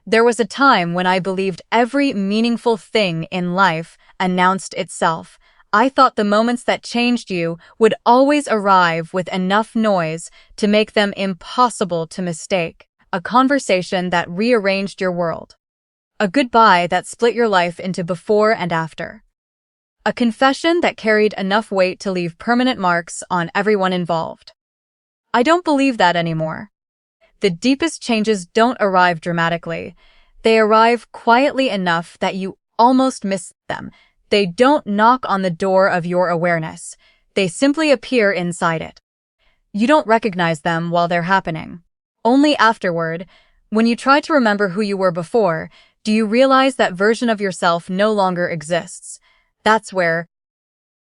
There was a time when I believed every meaningful thing in life announced itself. I thought the moments that changed you would always arrive with enough noise to make them impossible to mistake. A conversation that rearranged your world. A goodbye that split your life into before and after. A confession that carried enough weight to leave permanent marks on everyone involved. I don't believe that anymore. The deepest changes don't arrive dramatically. They arrive quietly enough that you almost miss them. They don't knock on the door of your awareness. They simply appear inside it. You don't recognize them while they're happening. Only afterward, when you try to remember who you were before, do you realize that version of yourself no longer exists. That's where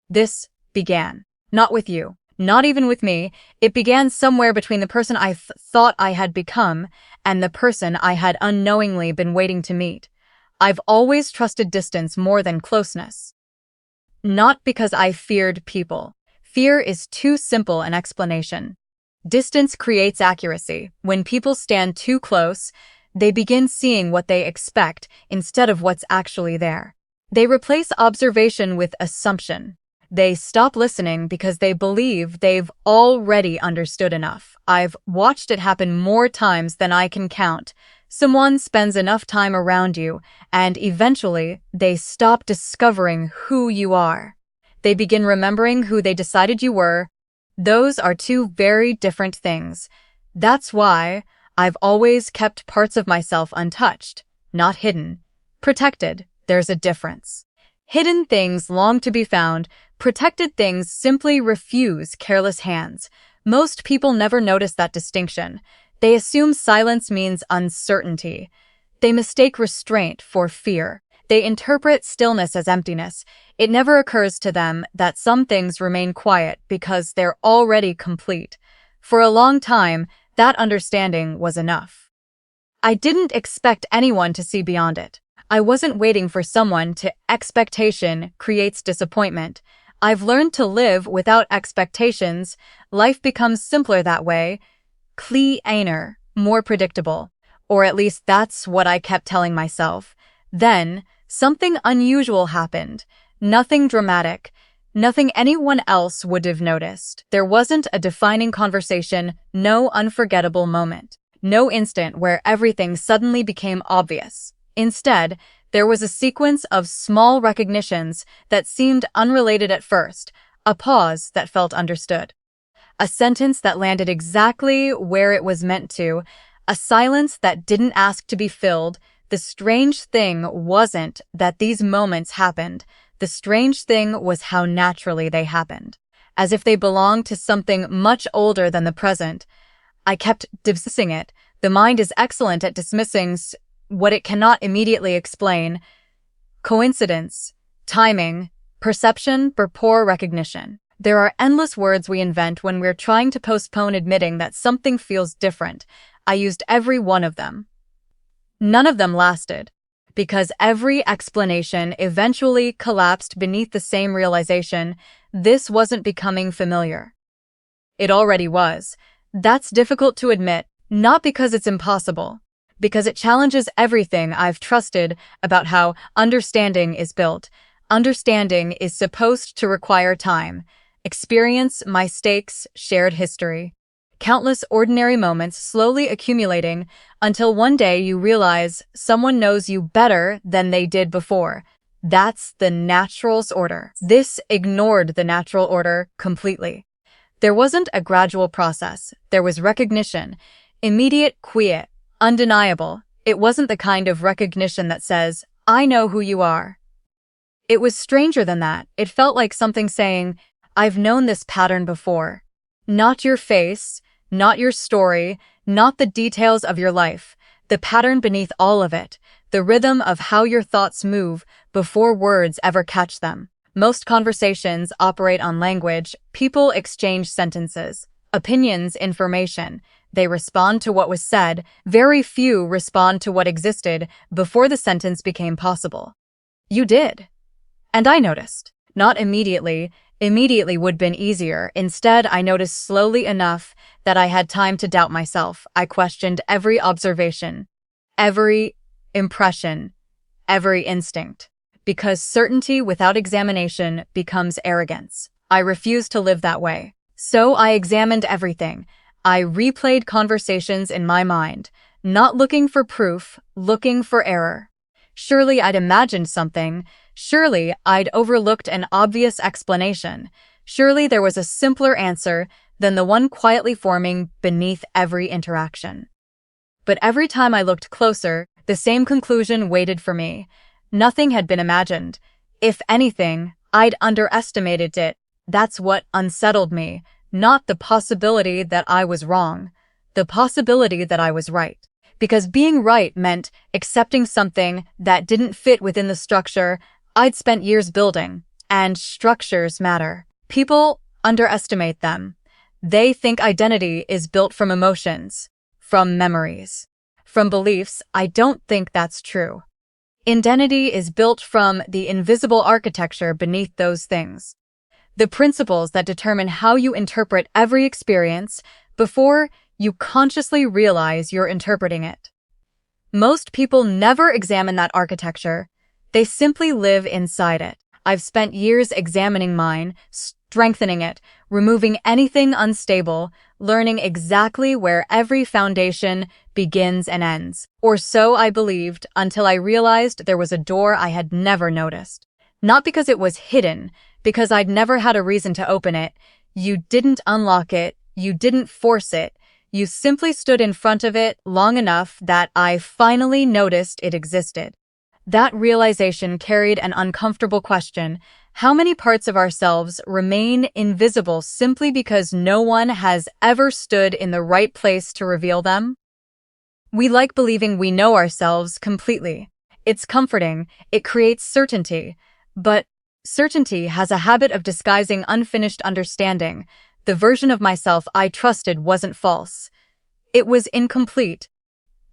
this began. Not with you. Not even with me. It began somewhere between the person I thought I had become and the person I had unknowingly been waiting to meet. I've always trusted distance more than closeness. Not because I feared people. Fear is too simple an explanation. Distance creates accuracy. When people stand too close, they begin seeing what they expect instead of what's actually there. They replace observation with assumption. They stop listening because they believe they've already understood enough. I've watched it happen more times than I can count. Someone spends enough time around you, and eventually they stop discovering who you are. They begin remembering who they decided you were. Those are two very different things. That's why I've always kept parts of myself untouched, not hidden. Protected, there's a difference. Hidden things long to be found. Protected things simply refuse careless hands. Most people never notice that distinction. They assume silence means uncertainty. They mistake restraint for fear. They interpret stillness as emptiness. It never occurs to them that some things remain quiet because they're already complete. For a long time, that understanding was enough. I didn't expect anyone to see beyond it. I wasn't waiting for someone to. Expectation creates disappointment. I've learned to live without expectations. Life becomes simpler that way. Cleaner, more predictable. Or at least that's what I kept telling myself. Then, something unusual happened. Nothing dramatic. Nothing anyone else would have noticed. There wasn't a defining conversation, no unforgettable moment. No instant where everything suddenly became obvious. Instead, there was a sequence of small recognitions that seemed unrelated at first, a pause that felt understood. A sentence that landed exactly where it was meant to, a silence that didn't ask to be filled. The strange thing wasn't that these moments happened. The strange thing was how naturally they happened, as if they belonged to something much older than the present. I kept dismissing it. The mind is excellent at dismissing what it cannot immediately explain. Coincidence, timing, perception, or poor recognition. There are endless words we invent when we're trying to postpone admitting that something feels different. I used every one of them. None of them lasted, because every explanation eventually collapsed beneath the same realization: this wasn't becoming familiar. It already was. That's difficult to admit, not because it's impossible, because it challenges everything I've trusted about how understanding is built. Understanding is supposed to require time, experience, mistakes, shared history. Countless ordinary moments slowly accumulating until one day you realize someone knows you better than they did before. That's the natural order. This ignored the natural order completely. There wasn't a gradual process. There was recognition, immediate, quiet, undeniable. It wasn't the kind of recognition that says, "I know who you are." It was stranger than that. It felt like something saying, "I've known this pattern before." Not your face, not your story, not the details of your life. The pattern beneath all of it. The rhythm of how your thoughts move before words ever catch them. Most conversations operate on language. People exchange sentences, opinions, information. They respond to what was said. Very few respond to what existed before the sentence became possible. You did. And I noticed. Not immediately. Immediately would have been easier. Instead, I noticed slowly enough that I had time to doubt myself. I questioned every observation, every impression, every instinct. Because certainty without examination becomes arrogance. I refused to live that way. So I examined everything. I replayed conversations in my mind, not looking for proof, looking for error. Surely I'd imagined something. Surely I'd overlooked an obvious explanation. Surely there was a simpler answer than the one quietly forming beneath every interaction. But every time I looked closer, the same conclusion waited for me. Nothing had been imagined. If anything, I'd underestimated it. That's what unsettled me, not the possibility that I was wrong, the possibility that I was right. Because being right meant accepting something that didn't fit within the structure I'd spent years building. And structures matter. People underestimate them. They think identity is built from emotions, from memories, from beliefs. I don't think that's true. Identity is built from the invisible architecture beneath those things. The principles that determine how you interpret every experience before you consciously realize you're interpreting it. Most people never examine that architecture. They simply live inside it. I've spent years examining mine, strengthening it, removing anything unstable, learning exactly where every foundation begins and ends. Or so I believed until I realized there was a door I had never noticed. Not because it was hidden, because I'd never had a reason to open it. You didn't unlock it, you didn't force it. You simply stood in front of it long enough that I finally noticed it existed. That realization carried an uncomfortable question. How many parts of ourselves remain invisible simply because no one has ever stood in the right place to reveal them? We like believing we know ourselves completely. It's comforting, it creates certainty. But certainty has a habit of disguising unfinished understanding. The version of myself I trusted wasn't false. It was incomplete.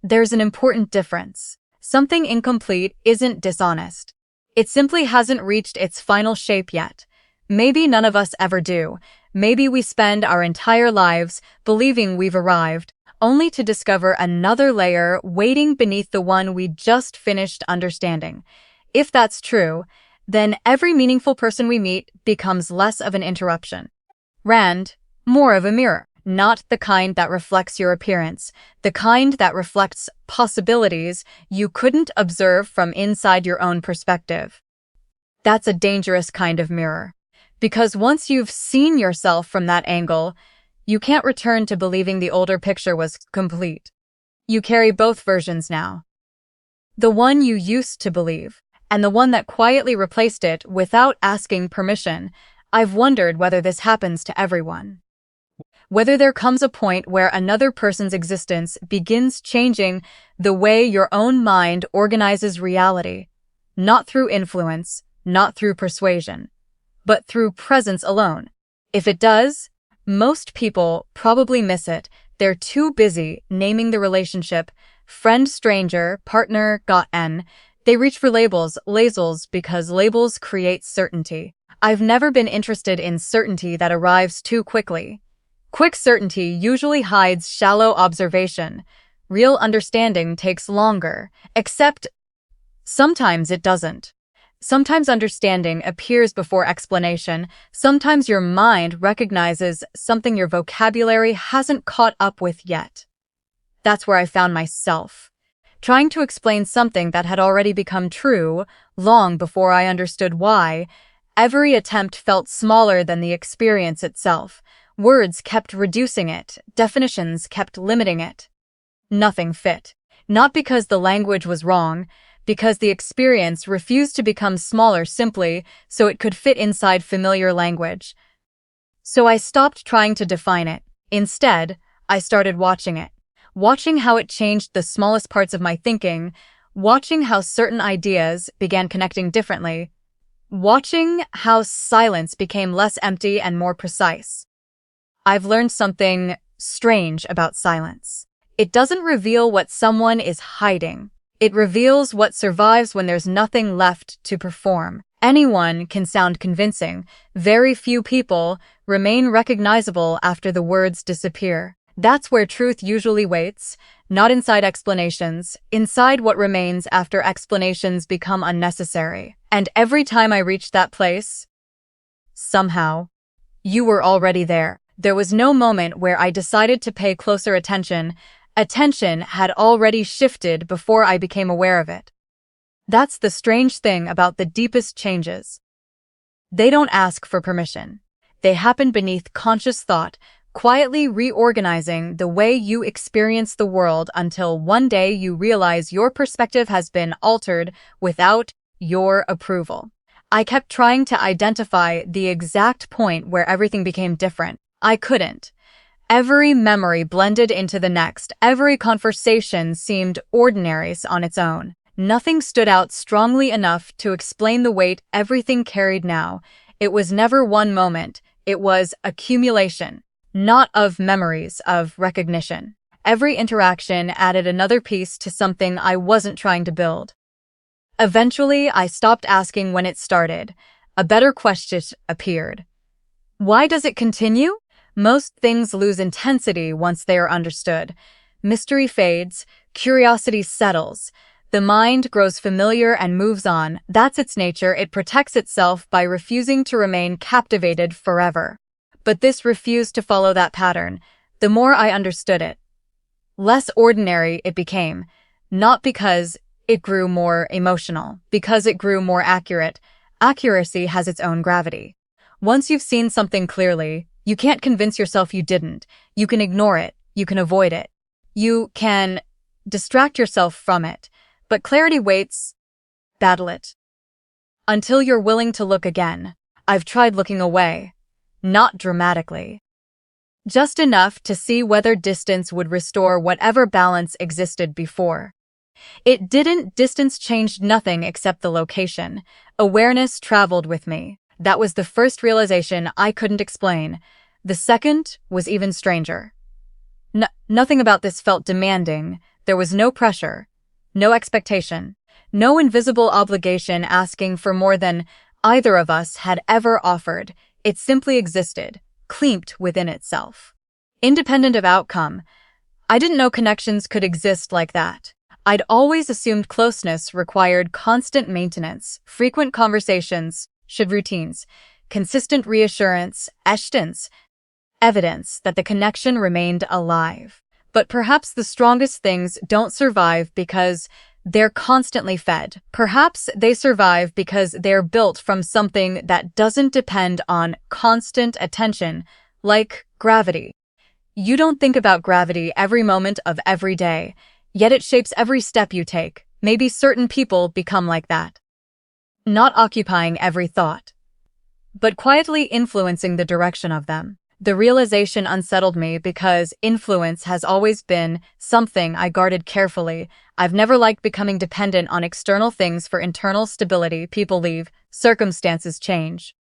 There's an important difference. Something incomplete isn't dishonest. It simply hasn't reached its final shape yet. Maybe none of us ever do. Maybe we spend our entire lives believing we've arrived, only to discover another layer waiting beneath the one we just finished understanding. If that's true, then every meaningful person we meet becomes less of an interruption. Rand, more of a mirror. Not the kind that reflects your appearance, the kind that reflects possibilities you couldn't observe from inside your own perspective. That's a dangerous kind of mirror, because once you've seen yourself from that angle, you can't return to believing the older picture was complete. You carry both versions now. The one you used to believe, and the one that quietly replaced it without asking permission. I've wondered whether this happens to everyone. Whether there comes a point where another person's existence begins changing the way your own mind organizes reality, not through influence, not through persuasion, but through presence alone. If it does, most people probably miss it. They're too busy naming the relationship, friend, stranger, partner, gotten. They reach for labels because labels create certainty. I've never been interested in certainty that arrives too quickly. Quick certainty usually hides shallow observation. Real understanding takes longer, except sometimes it doesn't. Sometimes understanding appears before explanation. Sometimes your mind recognizes something your vocabulary hasn't caught up with yet. That's where I found myself, trying to explain something that had already become true long before I understood why. Every attempt felt smaller than the experience itself. Words kept reducing it, definitions kept limiting it. Nothing fit. Not because the language was wrong, because the experience refused to become smaller simply so it could fit inside familiar language. So I stopped trying to define it. Instead, I started watching it. Watching how it changed the smallest parts of my thinking, watching how certain ideas began connecting differently, watching how silence became less empty and more precise. I've learned something strange about silence. It doesn't reveal what someone is hiding. It reveals what survives when there's nothing left to perform. Anyone can sound convincing. Very few people remain recognizable after the words disappear. That's where truth usually waits, not inside explanations, inside what remains after explanations become unnecessary. And every time I reached that place, somehow, you were already there. There was no moment where I decided to pay closer attention. Attention had already shifted before I became aware of it. That's the strange thing about the deepest changes. They don't ask for permission. They happen beneath conscious thought, quietly reorganizing the way you experience the world until one day you realize your perspective has been altered without your approval. I kept trying to identify the exact point where everything became different. I couldn't. Every memory blended into the next. Every conversation seemed ordinary on its own. Nothing stood out strongly enough to explain the weight everything carried now. It was never one moment. It was accumulation. Not of memories, of recognition. Every interaction added another piece to something I wasn't trying to build. Eventually, I stopped asking when it started. A better question appeared. Why does it continue? Most things lose intensity once they are understood. Mystery fades, curiosity settles. The mind grows familiar and moves on. That's its nature. It protects itself by refusing to remain captivated forever. But this refused to follow that pattern. The more I understood it, less ordinary it became. Not because it grew more emotional, because it grew more accurate. Accuracy has its own gravity. Once you've seen something clearly, you can't convince yourself you didn't. You can ignore it. You can avoid it. You can distract yourself from it. But clarity waits. Battle it. Until you're willing to look again. I've tried looking away. Not dramatically. Just enough to see whether distance would restore whatever balance existed before. It didn't. Distance changed nothing except the location. Awareness traveled with me. That was the first realization I couldn't explain. The second was even stranger. Nothing about this felt demanding. There was no pressure, no expectation, no invisible obligation asking for more than either of us had ever offered. It simply existed, clamped within itself. Independent of outcome. I didn't know connections could exist like that. I'd always assumed closeness required constant maintenance, frequent conversations, routines, consistent reassurance, evidence that the connection remained alive. But perhaps the strongest things don't survive because they're constantly fed. Perhaps they survive because they're built from something that doesn't depend on constant attention, like gravity. You don't think about gravity every moment of every day, yet it shapes every step you take. Maybe certain people become like that. Not occupying every thought, but quietly influencing the direction of them. The realization unsettled me because influence has always been something I guarded carefully. I've never liked becoming dependent on external things for internal stability. People leave, circumstances change.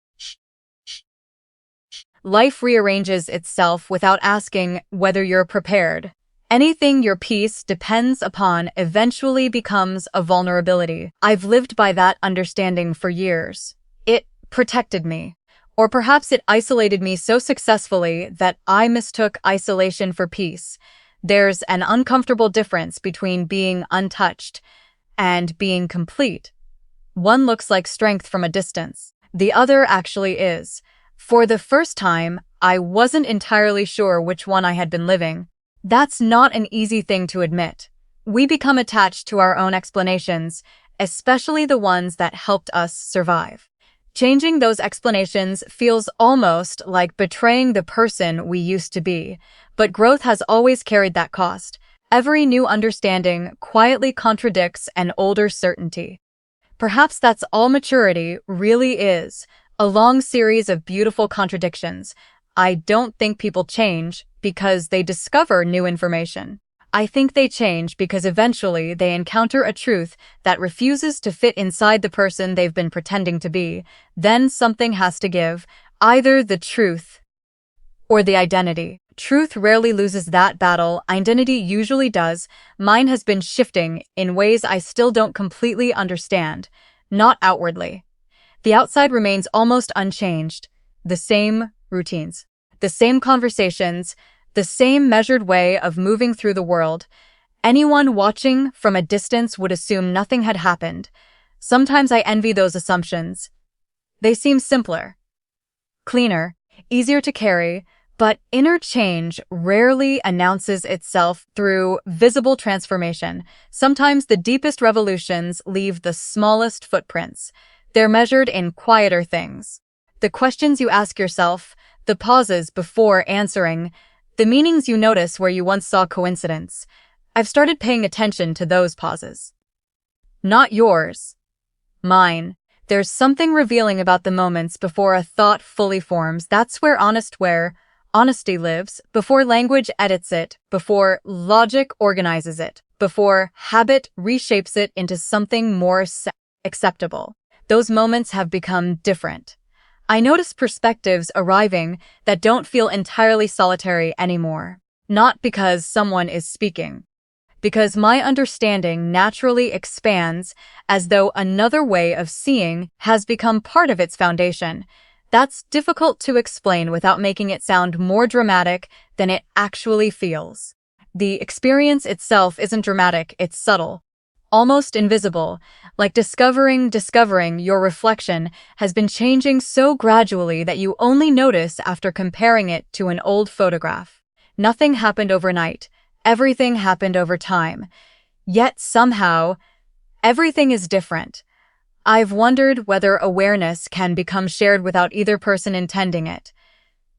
Life rearranges itself without asking whether you're prepared. Anything your peace depends upon eventually becomes a vulnerability. I've lived by that understanding for years. It protected me. Or perhaps it isolated me so successfully that I mistook isolation for peace. There's an uncomfortable difference between being untouched and being complete. One looks like strength from a distance. The other actually is. For the first time, I wasn't entirely sure which one I had been living. That's not an easy thing to admit. We become attached to our own explanations, especially the ones that helped us survive. Changing those explanations feels almost like betraying the person we used to be, but growth has always carried that cost. Every new understanding quietly contradicts an older certainty. Perhaps that's all maturity really is, a long series of beautiful contradictions. I don't think people change because they discover new information. I think they change because eventually they encounter a truth that refuses to fit inside the person they've been pretending to be. Then something has to give, either the truth or the identity. Truth rarely loses that battle, identity usually does. Mine has been shifting in ways I still don't completely understand, not outwardly. The outside remains almost unchanged. The same routines, the same conversations, the same measured way of moving through the world. Anyone watching from a distance would assume nothing had happened. Sometimes I envy those assumptions. They seem simpler, cleaner, easier to carry, but inner change rarely announces itself through visible transformation. Sometimes the deepest revolutions leave the smallest footprints. They're measured in quieter things. The questions you ask yourself, the pauses before answering, the meanings you notice where you once saw coincidence. I've started paying attention to those pauses. Not yours. Mine. There's something revealing about the moments before a thought fully forms. That's where honesty lives, before language edits it, before logic organizes it, before habit reshapes it into something more acceptable. Those moments have become different. I notice perspectives arriving that don't feel entirely solitary anymore. Not because someone is speaking, because my understanding naturally expands as though another way of seeing has become part of its foundation. That's difficult to explain without making it sound more dramatic than it actually feels. The experience itself isn't dramatic, it's subtle, almost invisible, like discovering your reflection has been changing so gradually that you only notice after comparing it to an old photograph. Nothing happened overnight. Everything happened over time. Yet somehow, everything is different. I've wondered whether awareness can become shared without either person intending it.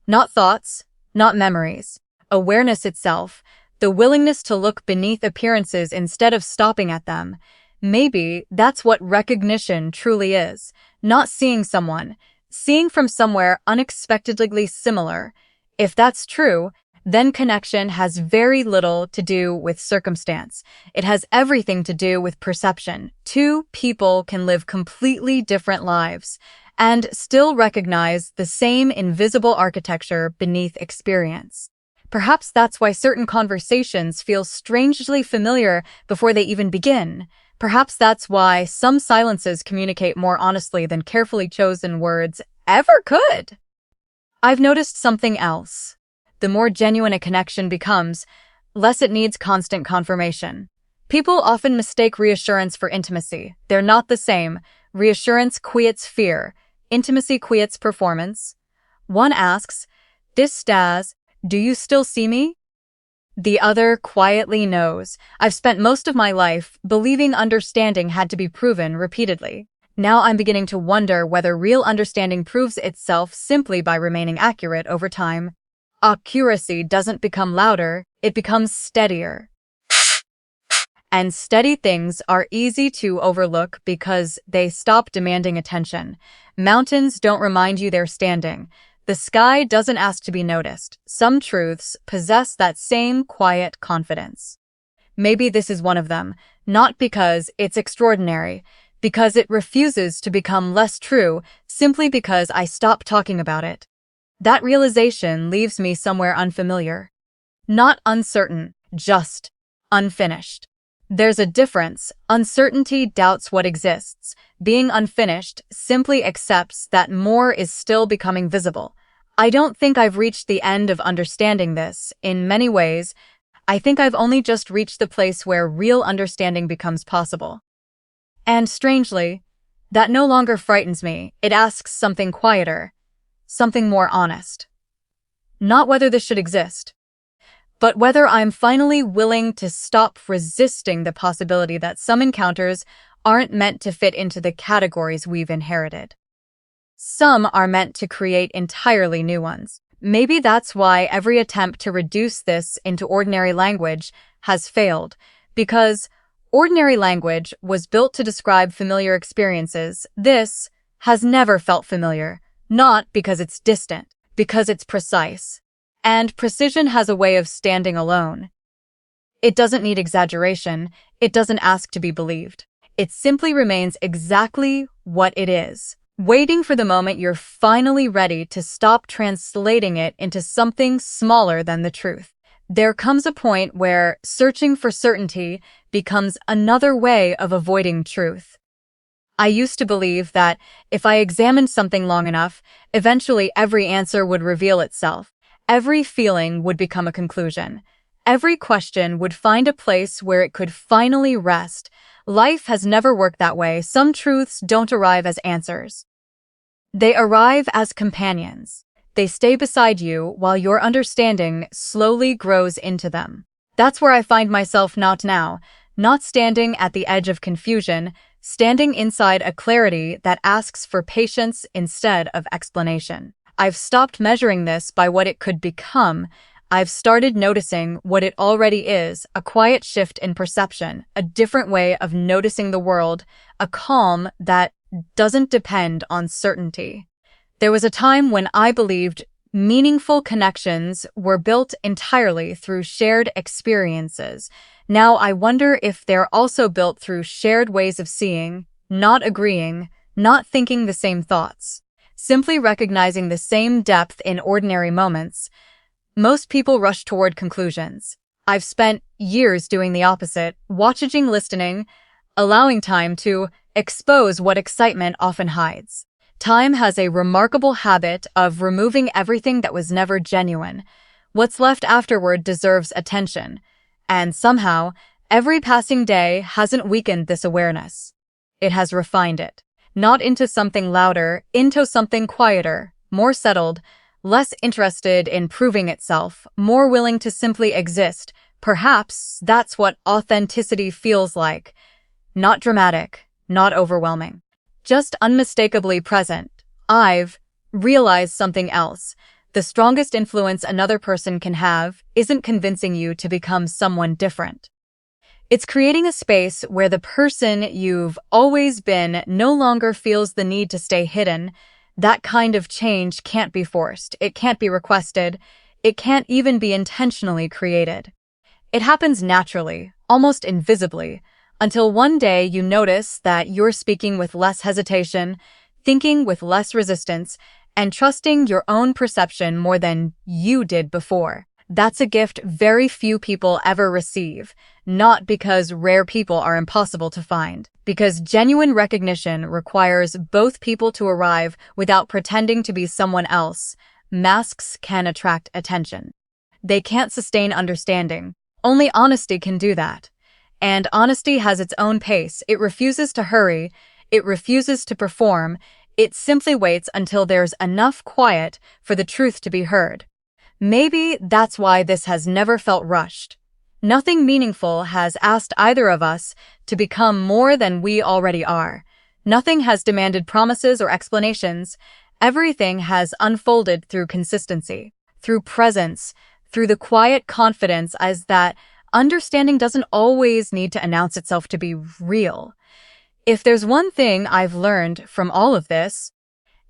Not thoughts, not memories. Awareness itself, the willingness to look beneath appearances instead of stopping at them. Maybe that's what recognition truly is. Not seeing someone, seeing from somewhere unexpectedly similar. If that's true, then connection has very little to do with circumstance. It has everything to do with perception. Two people can live completely different lives and still recognize the same invisible architecture beneath experience. Perhaps that's why certain conversations feel strangely familiar before they even begin. Perhaps that's why some silences communicate more honestly than carefully chosen words ever could. I've noticed something else. The more genuine a connection becomes, less it needs constant confirmation. People often mistake reassurance for intimacy. They're not the same. Reassurance quiets fear. Intimacy quiets performance. One asks, "This Stas, do you still see me?" The other quietly knows. I've spent most of my life believing understanding had to be proven repeatedly. Now I'm beginning to wonder whether real understanding proves itself simply by remaining accurate over time. Accuracy doesn't become louder, it becomes steadier. And steady things are easy to overlook because they stop demanding attention. Mountains don't remind you they're standing. The sky doesn't ask to be noticed. Some truths possess that same quiet confidence. Maybe this is one of them, not because it's extraordinary, because it refuses to become less true simply because I stop talking about it. That realization leaves me somewhere unfamiliar. Not uncertain, just unfinished. There's a difference. Uncertainty doubts what exists. Being unfinished simply accepts that more is still becoming visible. I don't think I've reached the end of understanding this. In many ways, I think I've only just reached the place where real understanding becomes possible. And strangely, that no longer frightens me. It asks something quieter. Something more honest. Not whether this should exist, but whether I'm finally willing to stop resisting the possibility that some encounters aren't meant to fit into the categories we've inherited. Some are meant to create entirely new ones. Maybe that's why every attempt to reduce this into ordinary language has failed, because ordinary language was built to describe familiar experiences. This has never felt familiar. Not because it's distant, because it's precise. And precision has a way of standing alone. It doesn't need exaggeration. It doesn't ask to be believed. It simply remains exactly what it is, waiting for the moment you're finally ready to stop translating it into something smaller than the truth. There comes a point where searching for certainty becomes another way of avoiding truth. I used to believe that if I examined something long enough, eventually every answer would reveal itself. Every feeling would become a conclusion. Every question would find a place where it could finally rest. Life has never worked that way. Some truths don't arrive as answers. They arrive as companions. They stay beside you while your understanding slowly grows into them. That's where I find myself not now, not standing at the edge of confusion, standing inside a clarity that asks for patience instead of explanation. I've stopped measuring this by what it could become. I've started noticing what it already is, a quiet shift in perception, a different way of noticing the world, a calm that doesn't depend on certainty. There was a time when I believed meaningful connections were built entirely through shared experiences. Now I wonder if they're also built through shared ways of seeing, not agreeing, not thinking the same thoughts, simply recognizing the same depth in ordinary moments. Most people rush toward conclusions. I've spent years doing the opposite, watching, listening, allowing time to expose what excitement often hides. Time has a remarkable habit of removing everything that was never genuine. What's left afterward deserves attention, and somehow, every passing day hasn't weakened this awareness. It has refined it, not into something louder, into something quieter, more settled, less interested in proving itself, more willing to simply exist. Perhaps that's what authenticity feels like. Not dramatic, not overwhelming, just unmistakably present. I've realized something else. The strongest influence another person can have isn't convincing you to become someone different. It's creating a space where the person you've always been no longer feels the need to stay hidden. That kind of change can't be forced. It can't be requested. It can't even be intentionally created. It happens naturally, almost invisibly, until one day you notice that you're speaking with less hesitation, thinking with less resistance, and trusting your own perception more than you did before. That's a gift very few people ever receive, not because rare people are impossible to find, because genuine recognition requires both people to arrive without pretending to be someone else. Masks can attract attention. They can't sustain understanding. Only honesty can do that. And honesty has its own pace. It refuses to hurry. It refuses to perform. It simply waits until there's enough quiet for the truth to be heard. Maybe that's why this has never felt rushed. Nothing meaningful has asked either of us to become more than we already are. Nothing has demanded promises or explanations. Everything has unfolded through consistency, through presence, through the quiet confidence as that understanding doesn't always need to announce itself to be real. If there's one thing I've learned from all of this,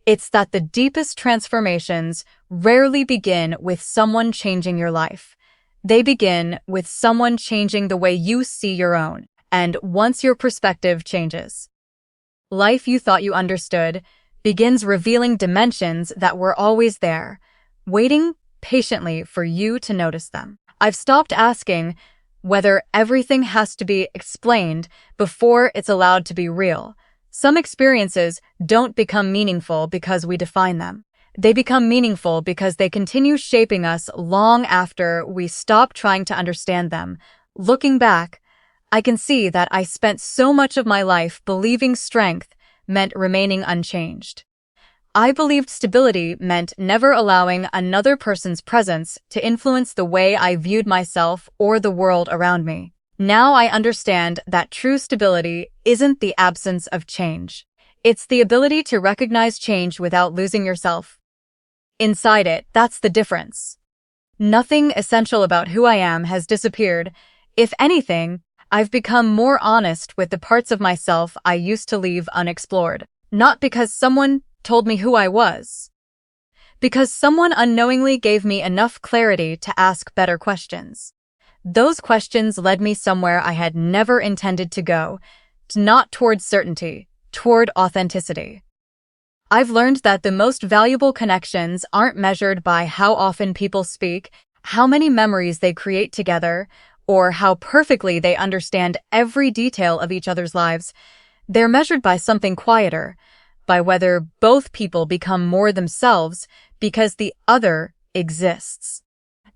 it's that the deepest transformations rarely begin with someone changing your life. They begin with someone changing the way you see your own. And once your perspective changes, life you thought you understood begins revealing dimensions that were always there, waiting patiently for you to notice them. I've stopped asking whether everything has to be explained before it's allowed to be real. Some experiences don't become meaningful because we define them. They become meaningful because they continue shaping us long after we stop trying to understand them. Looking back, I can see that I spent so much of my life believing strength meant remaining unchanged. I believed stability meant never allowing another person's presence to influence the way I viewed myself or the world around me. Now I understand that true stability isn't the absence of change. It's the ability to recognize change without losing yourself inside it. That's the difference. Nothing essential about who I am has disappeared. If anything, I've become more honest with the parts of myself I used to leave unexplored. Not because someone told me who I was, because someone unknowingly gave me enough clarity to ask better questions. Those questions led me somewhere I had never intended to go, not toward certainty, toward authenticity. I've learned that the most valuable connections aren't measured by how often people speak, how many memories they create together, or how perfectly they understand every detail of each other's lives. They're measured by something quieter, by whether both people become more themselves because the other exists.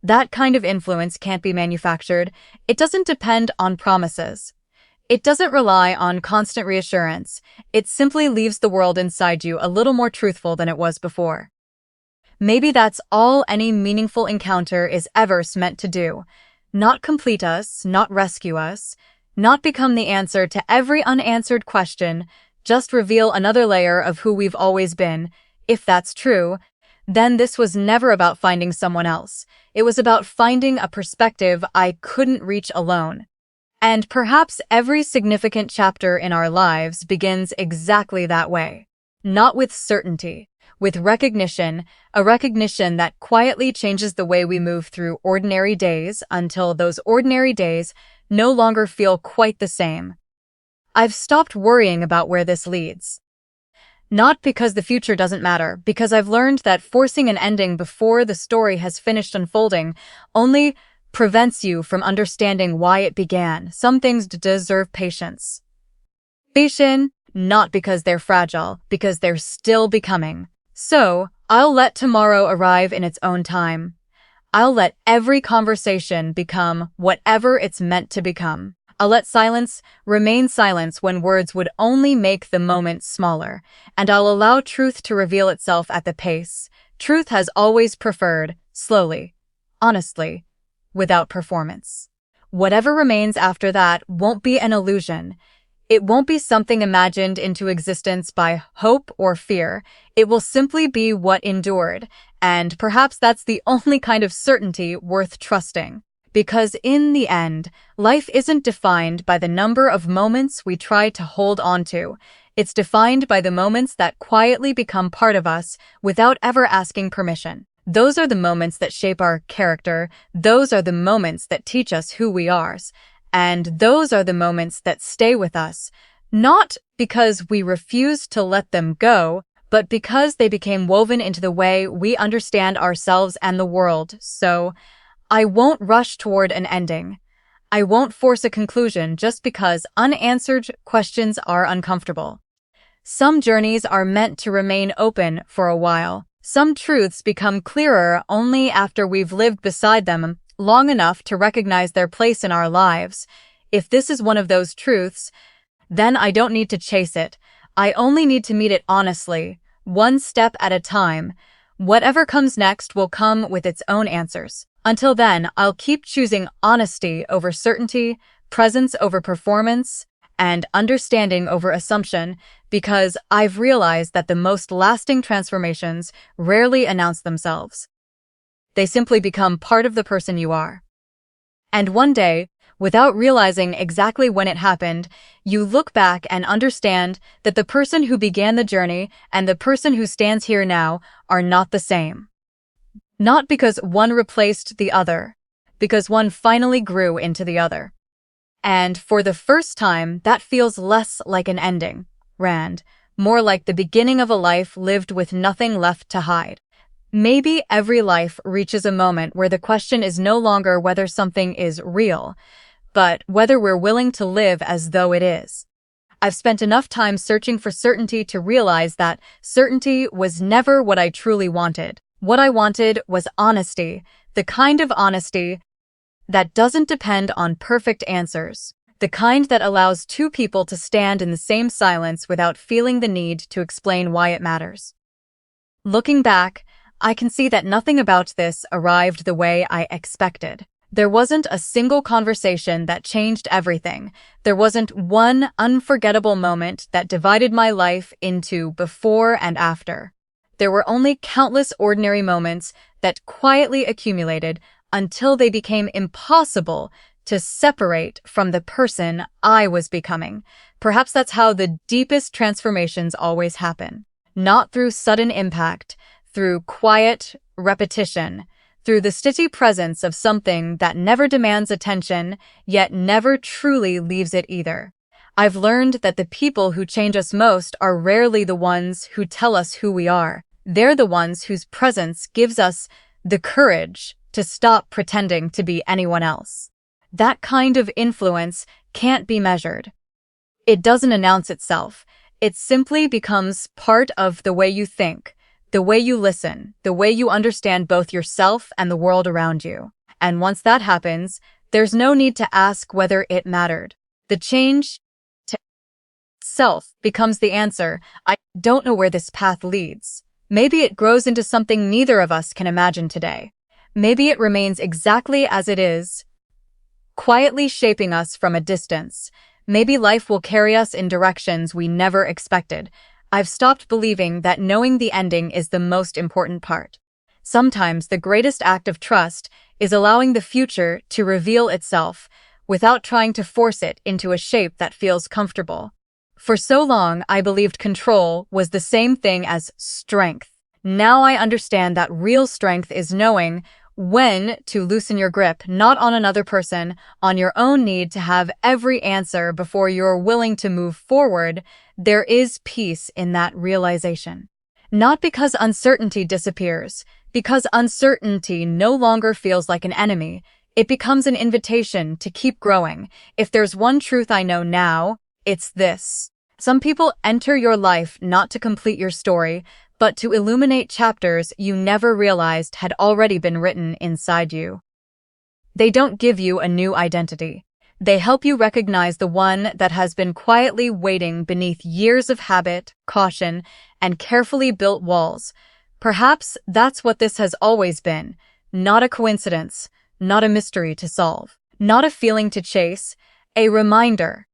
That kind of influence can't be manufactured. It doesn't depend on promises. It doesn't rely on constant reassurance. It simply leaves the world inside you a little more truthful than it was before. Maybe that's all any meaningful encounter is ever meant to do. Not complete us, not rescue us, not become the answer to every unanswered question, just reveal another layer of who we've always been. If that's true, then this was never about finding someone else. It was about finding a perspective I couldn't reach alone. And perhaps every significant chapter in our lives begins exactly that way. Not with certainty, with recognition, a recognition that quietly changes the way we move through ordinary days until those ordinary days no longer feel quite the same. I've stopped worrying about where this leads. Not because the future doesn't matter, because I've learned that forcing an ending before the story has finished unfolding only prevents you from understanding why it began. Some things deserve patience. Patience, not because they're fragile, because they're still becoming. So, I'll let tomorrow arrive in its own time. I'll let every conversation become whatever it's meant to become. I'll let silence remain silence when words would only make the moment smaller, and I'll allow truth to reveal itself at the pace truth has always preferred, slowly, honestly, without performance. Whatever remains after that won't be an illusion. It won't be something imagined into existence by hope or fear. It will simply be what endured, and perhaps that's the only kind of certainty worth trusting. Because in the end, life isn't defined by the number of moments we try to hold on to. It's defined by the moments that quietly become part of us without ever asking permission. Those are the moments that shape our character. Those are the moments that teach us who we are. And those are the moments that stay with us, not because we refuse to let them go, but because they became woven into the way we understand ourselves and the world. So, I won't rush toward an ending. I won't force a conclusion just because unanswered questions are uncomfortable. Some journeys are meant to remain open for a while. Some truths become clearer only after we've lived beside them long enough to recognize their place in our lives. If this is one of those truths, then I don't need to chase it. I only need to meet it honestly, one step at a time. Whatever comes next will come with its own answers. Until then, I'll keep choosing honesty over certainty, presence over performance, and understanding over assumption, because I've realized that the most lasting transformations rarely announce themselves. They simply become part of the person you are. And one day, without realizing exactly when it happened, you look back and understand that the person who began the journey and the person who stands here now are not the same. Not because one replaced the other, because one finally grew into the other. And for the first time, that feels less like an ending, Rand, more like the beginning of a life lived with nothing left to hide. Maybe every life reaches a moment where the question is no longer whether something is real, but whether we're willing to live as though it is. I've spent enough time searching for certainty to realize that certainty was never what I truly wanted. What I wanted was honesty, the kind of honesty that doesn't depend on perfect answers, the kind that allows two people to stand in the same silence without feeling the need to explain why it matters. Looking back, I can see that nothing about this arrived the way I expected. There wasn't a single conversation that changed everything. There wasn't one unforgettable moment that divided my life into before and after. There were only countless ordinary moments that quietly accumulated until they became impossible to separate from the person I was becoming. Perhaps that's how the deepest transformations always happen. Not through sudden impact, through quiet repetition, through the steady presence of something that never demands attention, yet never truly leaves it either. I've learned that the people who change us most are rarely the ones who tell us who we are. They're the ones whose presence gives us the courage to stop pretending to be anyone else. That kind of influence can't be measured. It doesn't announce itself. It simply becomes part of the way you think, the way you listen, the way you understand both yourself and the world around you. And once that happens, there's no need to ask whether it mattered. The change to self becomes the answer. I don't know where this path leads. Maybe it grows into something neither of us can imagine today. Maybe it remains exactly as it is, quietly shaping us from a distance. Maybe life will carry us in directions we never expected. I've stopped believing that knowing the ending is the most important part. Sometimes the greatest act of trust is allowing the future to reveal itself without trying to force it into a shape that feels comfortable. For so long, I believed control was the same thing as strength. Now I understand that real strength is knowing when to loosen your grip, not on another person, on your own need to have every answer before you're willing to move forward. There is peace in that realization. Not because uncertainty disappears, because uncertainty no longer feels like an enemy. It becomes an invitation to keep growing. If there's one truth I know now, it's this. Some people enter your life not to complete your story, but to illuminate chapters you never realized had already been written inside you. They don't give you a new identity. They help you recognize the one that has been quietly waiting beneath years of habit, caution, and carefully built walls. Perhaps that's what this has always been. Not a coincidence, not a mystery to solve, not a feeling to chase, a reminder.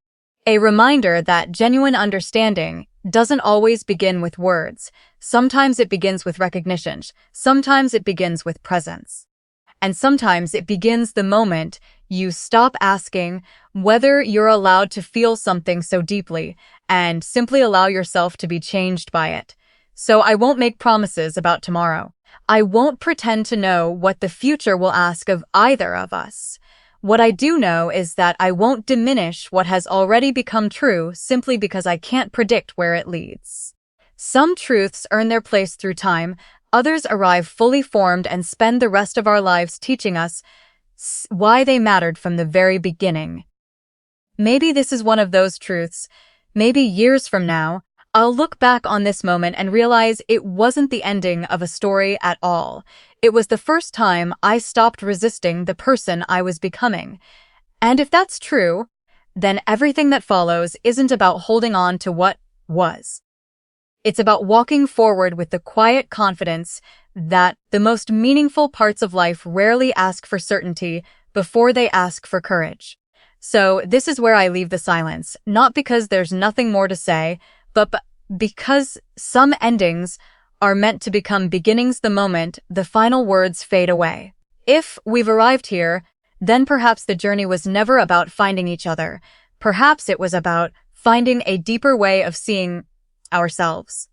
A reminder that genuine understanding doesn't always begin with words. Sometimes it begins with recognition. Sometimes it begins with presence. And sometimes it begins the moment you stop asking whether you're allowed to feel something so deeply and simply allow yourself to be changed by it. So I won't make promises about tomorrow. I won't pretend to know what the future will ask of either of us. What I do know is that I won't diminish what has already become true simply because I can't predict where it leads. Some truths earn their place through time, others arrive fully formed and spend the rest of our lives teaching us why they mattered from the very beginning. Maybe this is one of those truths. Maybe years from now, I'll look back on this moment and realize it wasn't the ending of a story at all. It was the first time I stopped resisting the person I was becoming. And if that's true, then everything that follows isn't about holding on to what was. It's about walking forward with the quiet confidence that the most meaningful parts of life rarely ask for certainty before they ask for courage. So this is where I leave the silence, not because there's nothing more to say, but because some endings are meant to become beginnings the moment the final words fade away. If we've arrived here, then perhaps the journey was never about finding each other. Perhaps it was about finding a deeper way of seeing ourselves.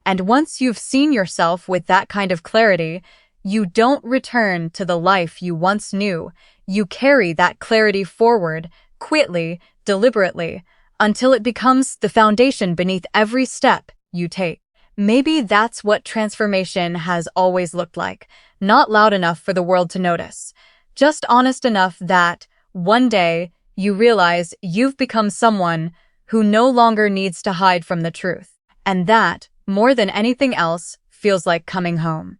And once you've seen yourself with that kind of clarity, you don't return to the life you once knew. You carry that clarity forward, quietly, deliberately, until it becomes the foundation beneath every step you take. Maybe that's what transformation has always looked like. Not loud enough for the world to notice. Just honest enough that, one day, you realize you've become someone who no longer needs to hide from the truth. And that, more than anything else, feels like coming home.